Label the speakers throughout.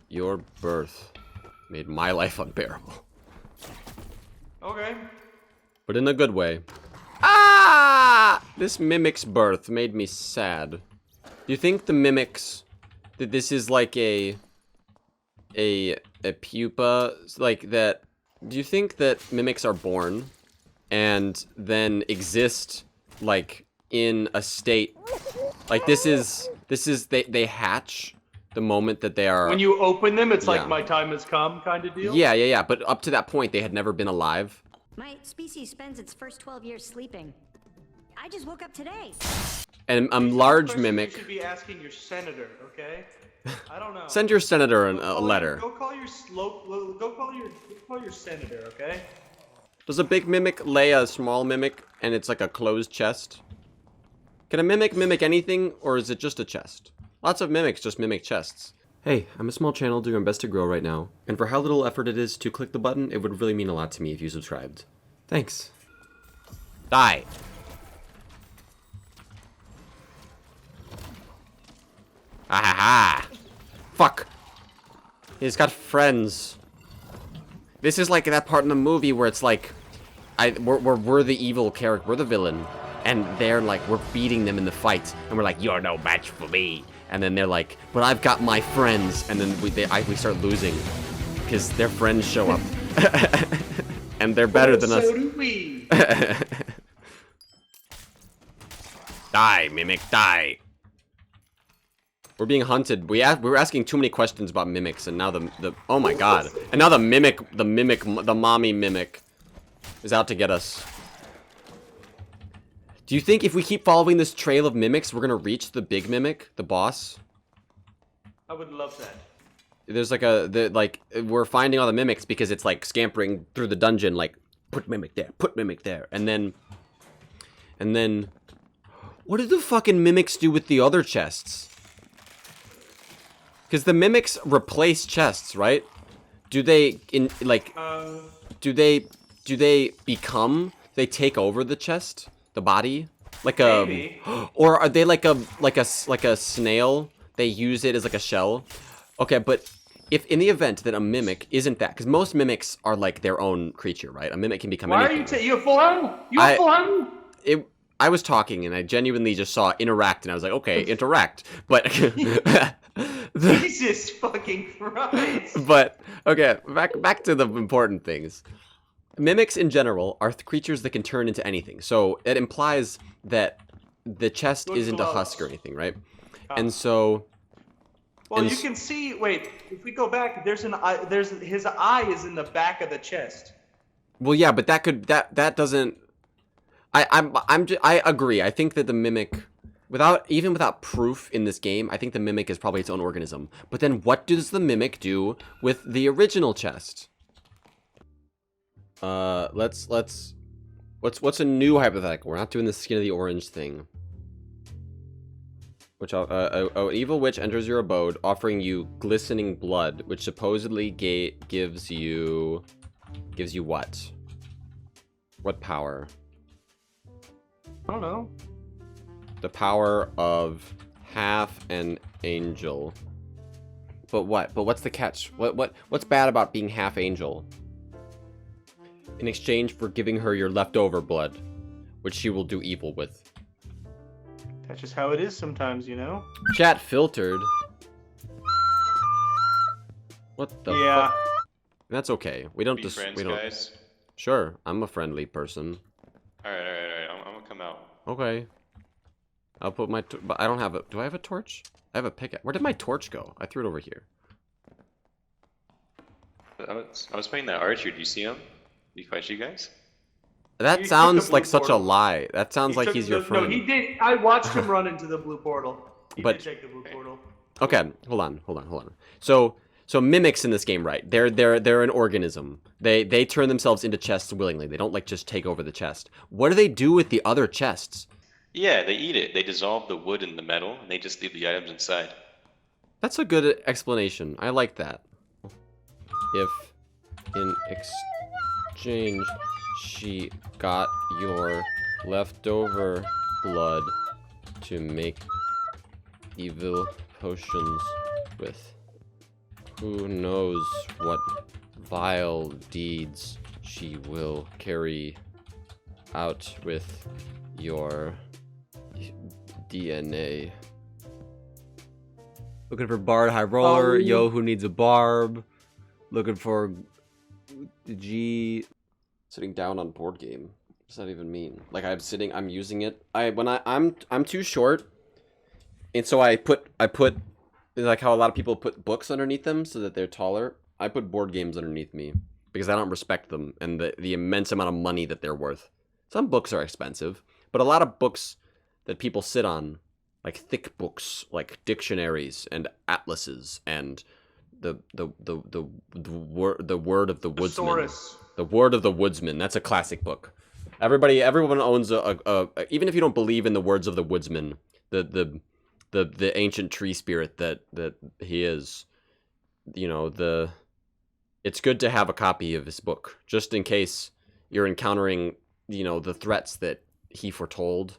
Speaker 1: Your birth made my life unbearable.
Speaker 2: Okay.
Speaker 1: But in a good way. Ah! This mimic's birth made me sad. Do you think the mimics... that this is like a pupa? Like that... Do you think that mimics are born and then exist like in a state... Like this is they hatch the moment that they are...
Speaker 2: When you open them, it's
Speaker 1: Yeah.
Speaker 2: like my time has come kind of deal?
Speaker 1: Yeah. But up to that point, they had never been alive.
Speaker 3: My species spends its first 12 years sleeping. I just woke up today.
Speaker 1: And a large
Speaker 2: Question
Speaker 1: mimic...
Speaker 2: You should be asking your senator, okay? I don't know.
Speaker 1: Send your senator a letter.
Speaker 2: Go call your senator, okay?
Speaker 1: Does a big mimic lay a small mimic and it's like a closed chest? Can a mimic anything, or is it just a chest? Lots of mimics just mimic chests. Hey, I'm a small channel doing my best to grow right now, and for how little effort it is to click the button, it would really mean a lot to me if you subscribed. Thanks. Die. Ah ha ha! Fuck! He's got friends. This is like that part in the movie where it's like, we're the evil character, we're the villain, and they're like, we're beating them in the fight, and we're like, you're no match for me. And then they're like, but I've got my friends, and then we start losing because their friends show up, and they're better than us.
Speaker 2: So do we.
Speaker 1: Die, mimic, die. We're being hunted. We were asking too many questions about mimics, and now the oh my god, and now the mommy mimic is out to get us. Do you think if we keep following this trail of mimics, we're gonna reach the big mimic, the boss?
Speaker 2: I would love that.
Speaker 1: There's like we're finding all the mimics because it's like scampering through the dungeon, like put mimic there, and then what did the fucking mimics do with the other chests? Because the mimics replace chests, right? Do they do they become? They take over the chest, the body, like a,
Speaker 2: Maybe.
Speaker 1: or are they like a snail? They use it as like a shell. Okay, but if in the event that a mimic isn't that, because most mimics are like their own creature, right? A mimic can become
Speaker 2: Why
Speaker 1: anything.
Speaker 2: are you full on? Full on?
Speaker 1: I was talking and I genuinely just saw interact and I was like, okay, interact. But
Speaker 2: Jesus fucking Christ.
Speaker 1: But okay, back to the important things. Mimics in general are creatures that can turn into anything. So it implies that the chest isn't a husk or anything, right? And so
Speaker 2: well, you can see. Wait, if we go back, there's an eye. His eye is in the back of the chest.
Speaker 1: Well, yeah, but that doesn't. I agree. I think that the mimic, even without proof in this game, I think the mimic is probably its own organism. But then, what does the mimic do with the original chest? What's a new hypothetical? We're not doing the skin of the orange thing. Which an evil witch enters your abode, offering you glistening blood, which supposedly gives you what? What power?
Speaker 2: I don't know.
Speaker 1: The power of half an angel. But what? But what's the catch? What's bad about being half angel? In exchange for giving her your leftover blood, which she will do evil with.
Speaker 2: That's just how it is sometimes, you know?
Speaker 1: Chat filtered. What the fuck? That's okay. We don't
Speaker 4: Be friends,
Speaker 1: we don't.
Speaker 4: guys.
Speaker 1: Sure, I'm a friendly person.
Speaker 4: Alright. I'm gonna come out.
Speaker 1: Okay. I'll put my... but I don't have a... Do I have a torch? I have a pickaxe. Where did my torch go? I threw it over here.
Speaker 4: I was playing that archer. Do you see him? Did he fight you guys?
Speaker 1: That
Speaker 2: He took
Speaker 1: sounds
Speaker 2: the
Speaker 1: like
Speaker 2: blue
Speaker 1: such a
Speaker 2: portal.
Speaker 1: lie. That sounds like he's your friend.
Speaker 2: No, he did. I watched him run into the blue portal. He
Speaker 1: But-
Speaker 2: did take the blue portal.
Speaker 1: Okay, hold on. So mimics in this game, right? They're an organism. They turn themselves into chests willingly. They don't like just take over the chest. What do they do with the other chests?
Speaker 4: Yeah, they eat it. They dissolve the wood and the metal, and they just leave the items inside.
Speaker 1: That's a good explanation. I like that. If in exchange she got your leftover blood to make evil potions with. Who knows what vile deeds she will carry out with your DNA. Looking for Bard High Roller. Yo, who needs a Barb? Looking for G. Sitting down on board game. What does that even mean? Like I'm using it. I'm too short, and so I put like how a lot of people put books underneath them so that they're taller. I put board games underneath me because I don't respect them and the immense amount of money that they're worth. Some books are expensive, but a lot of books that people sit on, like thick books, like dictionaries and atlases and the word of the woodsman.
Speaker 2: Thesaurus.
Speaker 1: The Word of the Woodsman. That's a classic book. Everyone owns even if you don't believe in the words of the woodsman, the ancient tree spirit that he is, you know, it's good to have a copy of his book just in case you're encountering, you know, the threats that he foretold.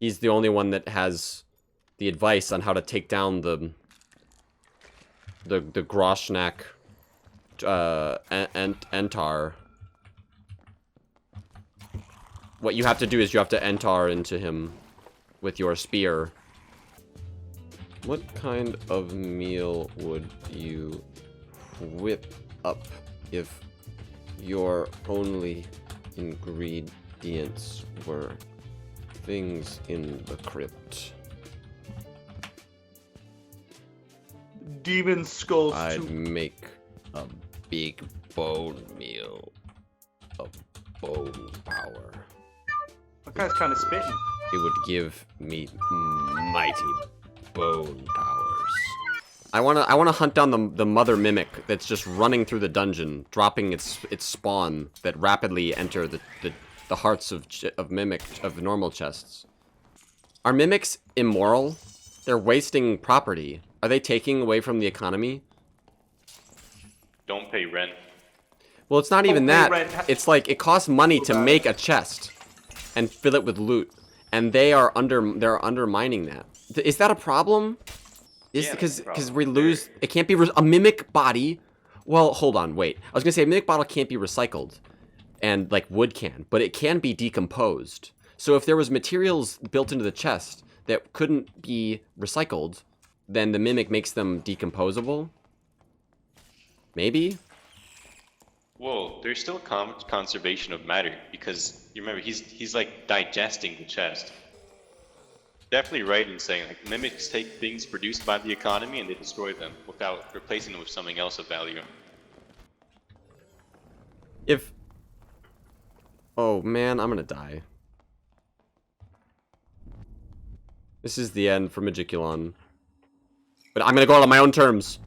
Speaker 1: He's the only one that has the advice on how to take down the Groshnak Entar. What you have to do is you have to Entar into him with your spear. What kind of meal would you whip up if your only ingredients were things in the crypt?
Speaker 2: Demon skull
Speaker 1: I'd
Speaker 2: soup.
Speaker 1: make a big bone meal of bone power.
Speaker 2: That guy's kind of spitting.
Speaker 1: It would give me mighty bone powers. I wanna hunt down the mother mimic that's just running through the dungeon, dropping its spawn that rapidly enter the hearts of normal chests. Are mimics immoral? They're wasting property. Are they taking away from the economy?
Speaker 4: Don't pay rent.
Speaker 1: Well, it's not even
Speaker 2: pay
Speaker 1: that.
Speaker 2: rent.
Speaker 1: It's like it costs money to make a chest and fill it with loot, and they're undermining that. Is that a problem? Is
Speaker 4: Yeah,
Speaker 1: because
Speaker 4: that's a problem.
Speaker 1: we lose? It can't be a mimic body. Well, hold on, wait. I was gonna say a mimic bottle can't be recycled, and like wood can, but it can be decomposed. So if there was materials built into the chest that couldn't be recycled, then the mimic makes them decomposable. Maybe.
Speaker 4: Well, there's still conservation of matter because you remember he's like digesting the chest. Definitely right in saying like mimics take things produced by the economy and they destroy them without replacing them with something else of value.
Speaker 1: Oh man, I'm gonna die. This is the end for Magiculon. But I'm gonna go out on my own terms.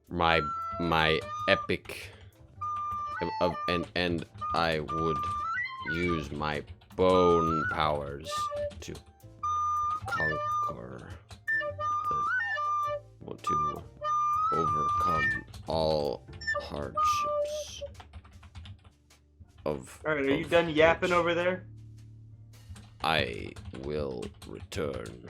Speaker 1: my epic and I would use my bone powers to conquer to overcome all hardships of
Speaker 2: Alright, are you done yapping over there?
Speaker 1: I will return.